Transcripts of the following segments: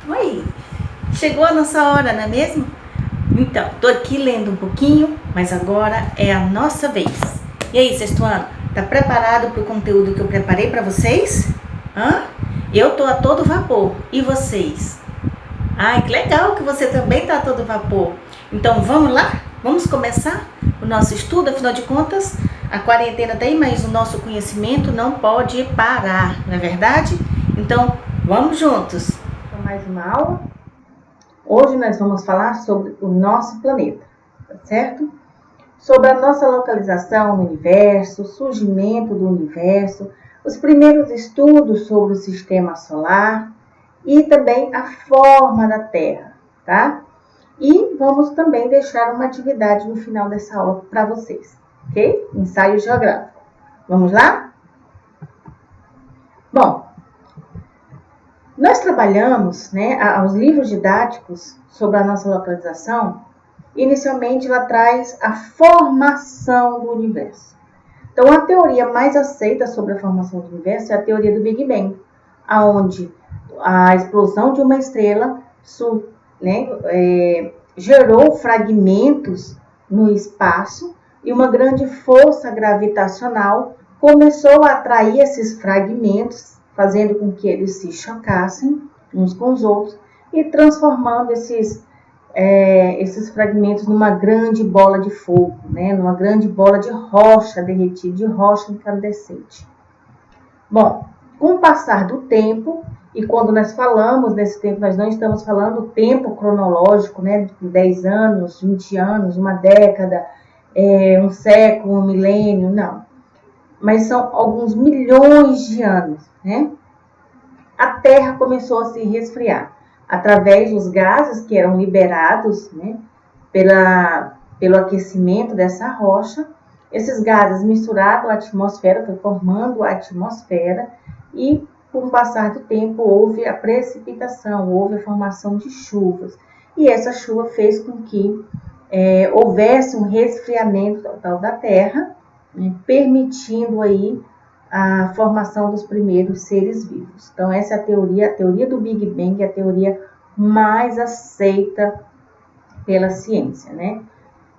Oi, chegou a nossa hora, não é mesmo? Então, tô aqui lendo um pouquinho, mas agora é a nossa vez. E aí, sexto ano, tá preparado para o conteúdo que eu preparei para vocês? Eu tô a todo vapor. E vocês? Ai, que legal que você também tá a todo vapor. Então, vamos lá? Vamos começar o nosso estudo? Afinal de contas, a quarentena tá aí, mas o nosso conhecimento não pode parar, não é verdade? Então, vamos juntos. Para mais uma aula. Hoje nós vamos falar sobre o nosso planeta, tá certo? Sobre a nossa localização no universo, o surgimento do universo, os primeiros estudos sobre o sistema solar e também a forma da Terra, tá? E vamos também deixar uma atividade no final dessa aula para vocês, ok? Ensaio geográfico. Vamos lá? Bom, nós trabalhamos, os livros didáticos sobre a nossa localização. Inicialmente, ela traz a formação do universo. Então, a teoria mais aceita sobre a formação do universo é a teoria do Big Bang, onde a explosão de uma estrela gerou fragmentos no espaço e uma grande força gravitacional começou a atrair esses fragmentos, fazendo com que eles se chocassem uns com os outros e transformando esses fragmentos numa grande bola de fogo, numa grande bola de rocha derretida, de rocha incandescente. Bom, com o passar do tempo, e quando nós falamos nesse tempo, nós não estamos falando tempo cronológico, de 10 anos, 20 anos, uma década, um século, um milênio, não. Mas são alguns milhões de anos, A Terra começou a se resfriar através dos gases que eram liberados, pelo aquecimento dessa rocha. Esses gases misturaram a atmosfera, foi formando a atmosfera e, com o passar do tempo, houve a precipitação, houve a formação de chuvas. E essa chuva fez com que houvesse um resfriamento total da Terra, permitindo aí a formação dos primeiros seres vivos. Então, essa é a teoria do Big Bang, a teoria mais aceita pela ciência,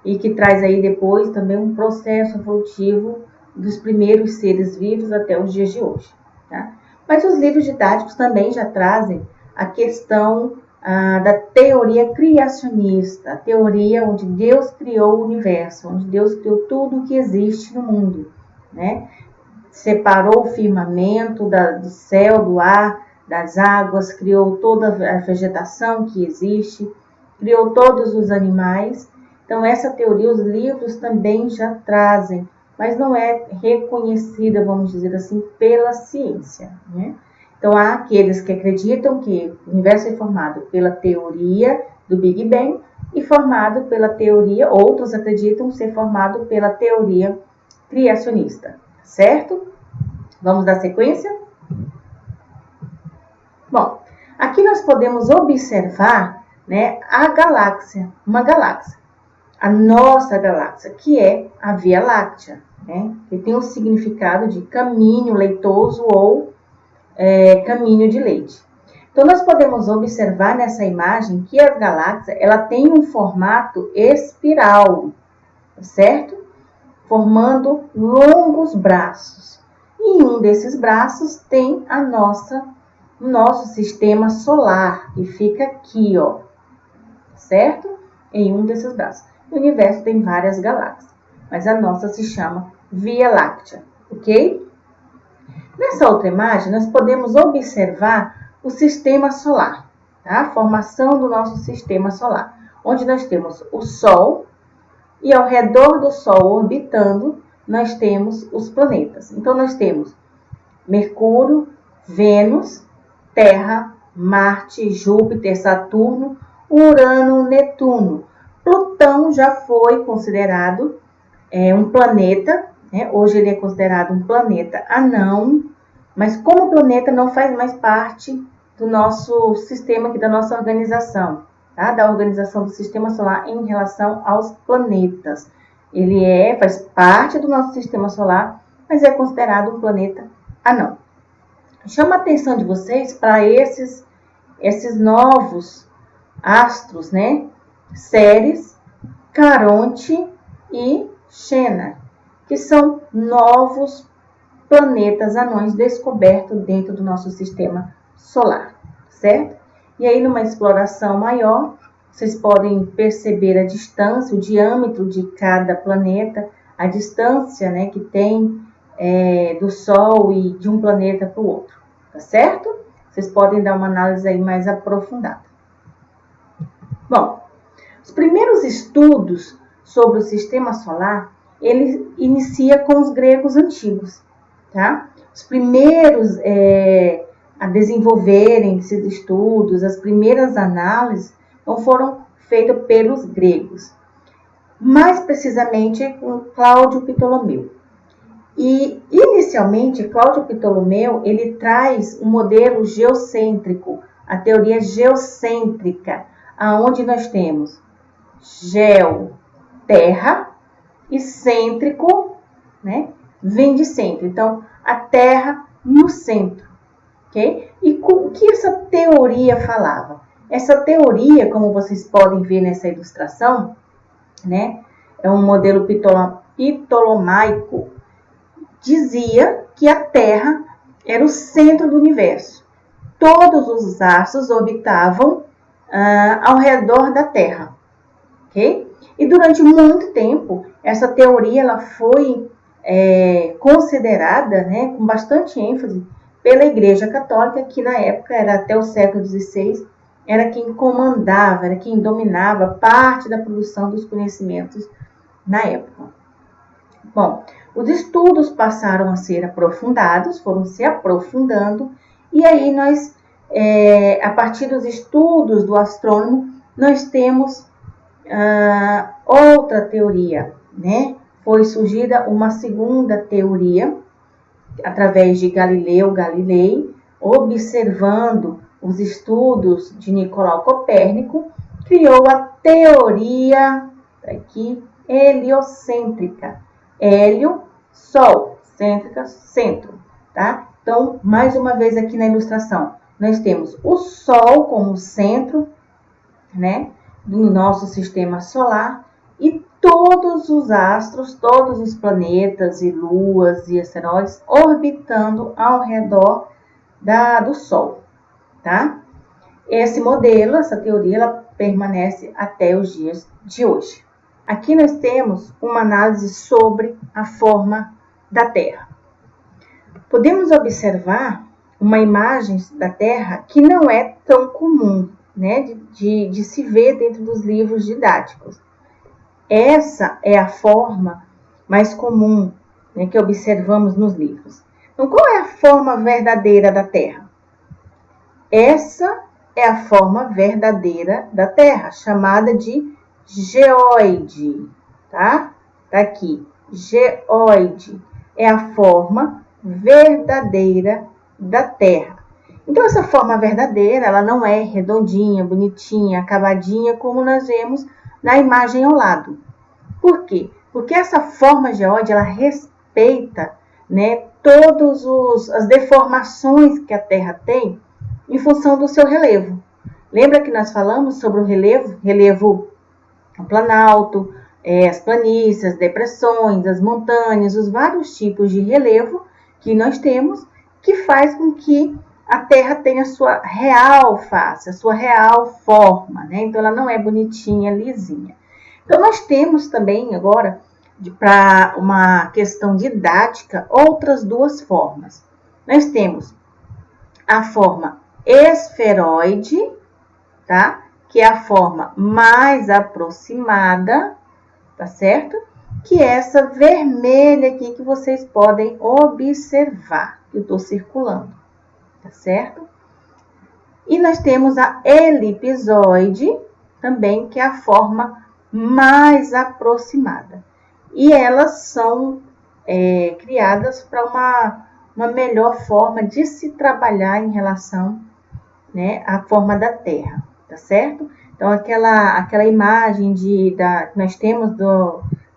E que traz aí depois também um processo evolutivo dos primeiros seres vivos até os dias de hoje, tá? Mas os livros didáticos também já trazem a questão da teoria criacionista, a teoria onde Deus criou o universo, onde Deus criou tudo o que existe no mundo, Separou o firmamento do céu, do ar, das águas, criou toda a vegetação que existe, criou todos os animais. Então, essa teoria, os livros também já trazem, mas não é reconhecida, vamos dizer assim, pela ciência, Então, há aqueles que acreditam que o universo é formado pela teoria do Big Bang e formado pela teoria, outros acreditam ser formado pela teoria criacionista, certo? Vamos dar sequência? Bom, aqui nós podemos observar, a galáxia, uma galáxia, a nossa galáxia, que é a Via Láctea, que tem o significado de caminho leitoso ou caminho de leite. Então, nós podemos observar nessa imagem que a galáxia, ela tem um formato espiral, certo? Formando longos braços. E em um desses braços tem o nosso sistema solar, que fica aqui, certo? Em um desses braços. O universo tem várias galáxias, mas a nossa se chama Via Láctea, ok? Nessa outra imagem, nós podemos observar o sistema solar, tá? A formação do nosso sistema solar, onde nós temos o Sol e ao redor do Sol orbitando, nós temos os planetas. Então, nós temos Mercúrio, Vênus, Terra, Marte, Júpiter, Saturno, Urano, Netuno. Plutão já foi considerado um planeta, Hoje ele é considerado um planeta anão, mas como planeta não faz mais parte do nosso sistema, aqui, da nossa organização, tá? Da organização do sistema solar em relação aos planetas. Ele faz parte do nosso sistema solar, mas é considerado um planeta anão. Chama a atenção de vocês para esses esses novos astros, né? Ceres, Caronte e Xena, que são novos planetas anões descobertos dentro do nosso sistema solar, certo? E aí, numa exploração maior, vocês podem perceber a distância, o diâmetro de cada planeta, a distância, né, que tem do Sol e de um planeta para o outro, tá certo? Vocês podem dar uma análise aí mais aprofundada. Bom, os primeiros estudos sobre o sistema solar, ele inicia com os gregos antigos, tá? Os primeiros a desenvolverem esses estudos, as primeiras análises, não foram feitas pelos gregos, mais precisamente com Cláudio Ptolomeu. E, inicialmente, Cláudio Ptolomeu, ele traz um modelo geocêntrico, a teoria geocêntrica, aonde nós temos geo, terra, e cêntrico, né, vem de centro. Então, a Terra no centro, ok? E o que essa teoria falava? Essa teoria, como vocês podem ver nessa ilustração, né, é um modelo ptolomaico, dizia que a Terra era o centro do universo. Todos os astros orbitavam ao redor da Terra, ok? E durante muito tempo, essa teoria ela foi considerada, né, com bastante ênfase pela Igreja Católica, que na época, era até o século XVI, era quem comandava, era quem dominava parte da produção dos conhecimentos na época. Bom, os estudos passaram a ser aprofundados, foram se aprofundando, e aí nós, a partir dos estudos do astrônomo, nós temos outra teoria, né? Foi surgida uma segunda teoria, através de Galileu Galilei, observando os estudos de Nicolau Copérnico, criou a teoria aqui, heliocêntrica. Hélio, Sol, cêntrica, centro, tá? Então, mais uma vez aqui na ilustração, nós temos o Sol como centro, né, do nosso sistema solar, e todos os astros, todos os planetas e luas e asteroides orbitando ao redor do Sol, tá? Esse modelo, essa teoria, ela permanece até os dias de hoje. Aqui nós temos uma análise sobre a forma da Terra. Podemos observar uma imagem da Terra que não é tão comum, né, de se ver dentro dos livros didáticos. Essa é a forma mais comum, né, que observamos nos livros. Então, qual é a forma verdadeira da Terra? Essa é a forma verdadeira da Terra, chamada de geoide, tá? Tá aqui, geoide é a forma verdadeira da Terra. Então, essa forma verdadeira, ela não é redondinha, bonitinha, acabadinha, como nós vemos na imagem ao lado. Por quê? Porque essa forma geoide, ela respeita, né, todas as deformações que a Terra tem em função do seu relevo. Lembra que nós falamos sobre o relevo planalto, as planícies, as depressões, as montanhas, os vários tipos de relevo que nós temos, que faz com que a Terra tenha a sua real face, a sua real forma, né? Então, ela não é bonitinha, lisinha. Então, nós temos também agora, para uma questão didática, outras duas formas. Nós temos a forma esferoide, tá? Que é a forma mais aproximada, tá certo? Que é essa vermelha aqui que vocês podem observar, que eu estou circulando, tá certo? E nós temos a elipsoide, também, que é a forma mais aproximada. E elas são criadas para uma melhor forma de se trabalhar em relação, né, à forma da Terra, tá certo? Então, aquela imagem que nós temos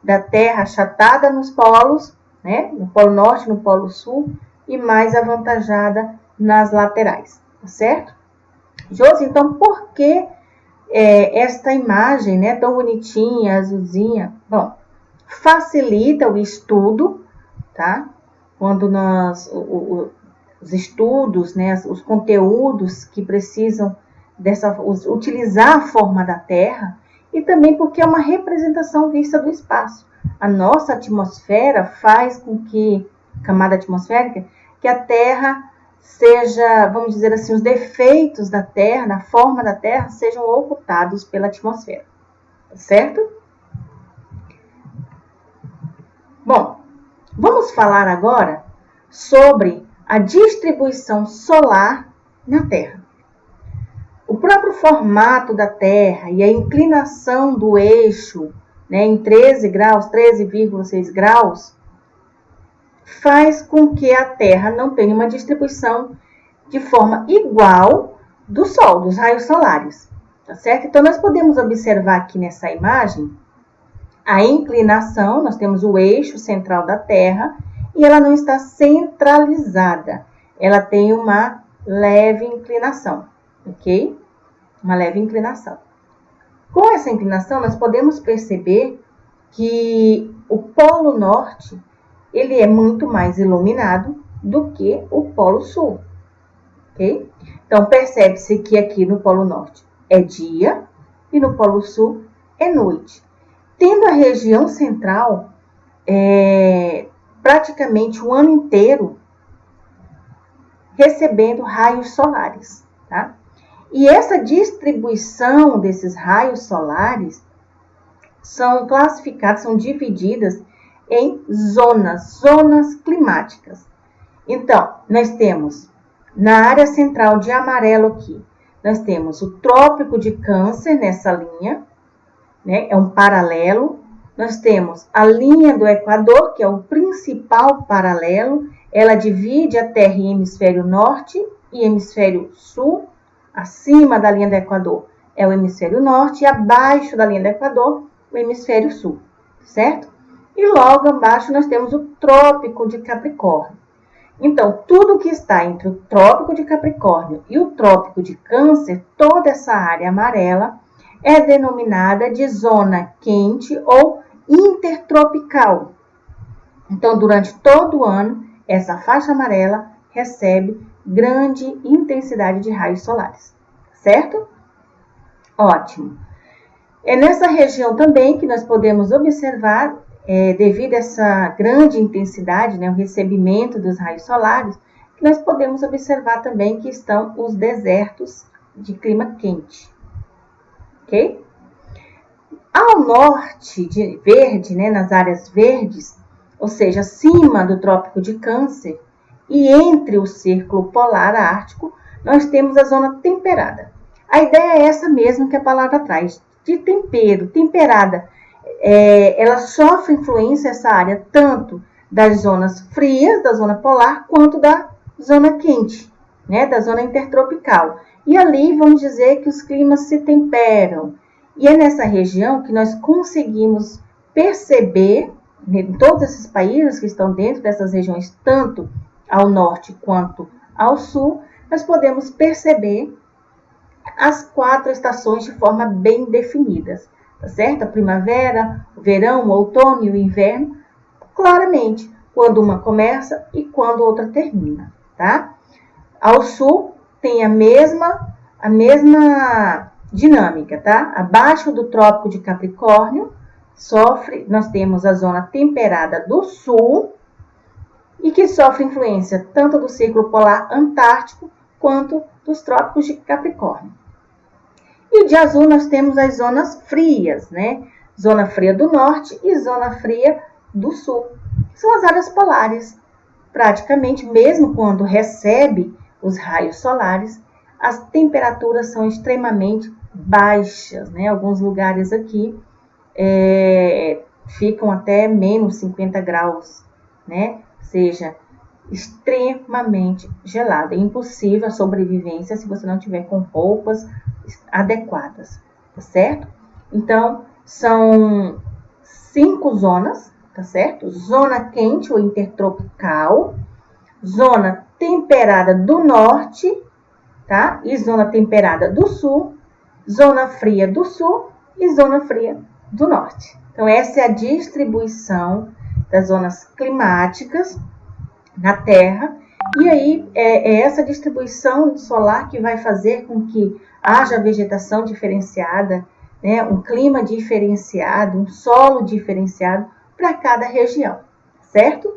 da Terra achatada nos polos, né, no Polo Norte, no Polo Sul, e mais avantajada nas laterais, tá certo? Josi, então por que esta imagem, né, tão bonitinha, azulzinha? Bom, facilita o estudo, tá? Quando os estudos, né, os conteúdos que precisam utilizar a forma da Terra, e também porque é uma representação vista do espaço. A nossa atmosfera faz com que, camada atmosférica, que a Terra seja, vamos dizer assim, os defeitos da Terra, na forma da Terra, sejam ocultados pela atmosfera, certo? Bom, vamos falar agora sobre a distribuição solar na Terra. O próprio formato da Terra e a inclinação do eixo, né, em 13 graus, 13,6 graus, faz com que a Terra não tenha uma distribuição de forma igual do Sol, dos raios solares, tá certo? Então, nós podemos observar aqui nessa imagem a inclinação, nós temos o eixo central da Terra e ela não está centralizada, ela tem uma leve inclinação, ok? Uma leve inclinação. Com essa inclinação, nós podemos perceber que o Polo Norte ele é muito mais iluminado do que o Polo Sul, ok? Então, percebe-se que aqui no Polo Norte é dia e no Polo Sul é noite. Tendo a região central praticamente o ano inteiro recebendo raios solares, tá? E essa distribuição desses raios solares são classificadas, são divididas em zonas climáticas. Então, nós temos na área central de amarelo aqui, nós temos o Trópico de Câncer nessa linha, né? É um paralelo. Nós temos a linha do Equador, que é o principal paralelo. Ela divide a Terra em hemisfério norte e hemisfério sul. Acima da linha do Equador é o hemisfério norte e abaixo da linha do Equador o hemisfério sul, certo? E logo abaixo nós temos o Trópico de Capricórnio. Então, tudo que está entre o Trópico de Capricórnio e o Trópico de Câncer, toda essa área amarela, é denominada de zona quente ou intertropical. Então, durante todo o ano, essa faixa amarela recebe grande intensidade de raios solares, certo? Ótimo. É nessa região também que nós podemos observar, devido a essa grande intensidade, né, o recebimento dos raios solares, que nós podemos observar também que estão os desertos de clima quente. Ok? Ao norte de verde, né, nas áreas verdes, ou seja, acima do Trópico de Câncer e entre o Círculo Polar Ártico, nós temos a zona temperada. A ideia é essa mesmo que a palavra traz, de tempero, temperada. Ela sofre influência, essa área, tanto das zonas frias, da zona polar, quanto da zona quente, né, da zona intertropical. E ali vamos dizer que os climas se temperam. E é nessa região que nós conseguimos perceber, em todos esses países que estão dentro dessas regiões, tanto ao norte quanto ao sul, nós podemos perceber as 4 estações de forma bem definidas, tá certo? A primavera, o verão, o outono e o inverno, claramente, quando uma começa e quando outra termina, tá? Ao sul tem a mesma dinâmica, tá? Abaixo do Trópico de Capricórnio, nós temos a zona temperada do sul e que sofre influência tanto do Círculo Polar Antártico quanto dos Trópicos de Capricórnio. E de azul nós temos as zonas frias, né? Zona fria do norte e zona fria do sul. São as áreas polares. Praticamente, mesmo quando recebe os raios solares, as temperaturas são extremamente baixas, né? Alguns lugares aqui ficam até menos 50 graus, né? Ou seja, extremamente gelado. É impossível a sobrevivência se você não tiver com roupas adequadas, tá certo? Então, são 5 zonas, tá certo? Zona quente ou intertropical, zona temperada do norte tá? E zona temperada do sul, zona fria do sul e zona fria do norte. Então, essa é a distribuição das zonas climáticas na Terra. E aí, é essa distribuição solar que vai fazer com que haja vegetação diferenciada, né, um clima diferenciado, um solo diferenciado para cada região, certo?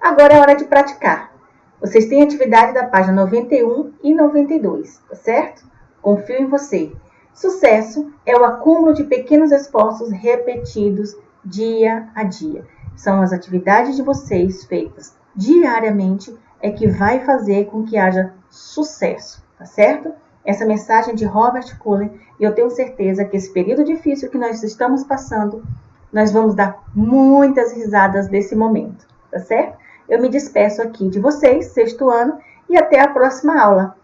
Agora é hora de praticar. Vocês têm atividade da página 91 e 92, tá certo? Confio em você. Sucesso é o acúmulo de pequenos esforços repetidos dia a dia. São as atividades de vocês feitas diariamente é que vai fazer com que haja sucesso, tá certo? Essa mensagem de Robert Kohler, e eu tenho certeza que esse período difícil que nós estamos passando, nós vamos dar muitas risadas desse momento, tá certo? Eu me despeço aqui de vocês, sexto ano, e até a próxima aula.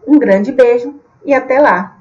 Um grande beijo e até lá!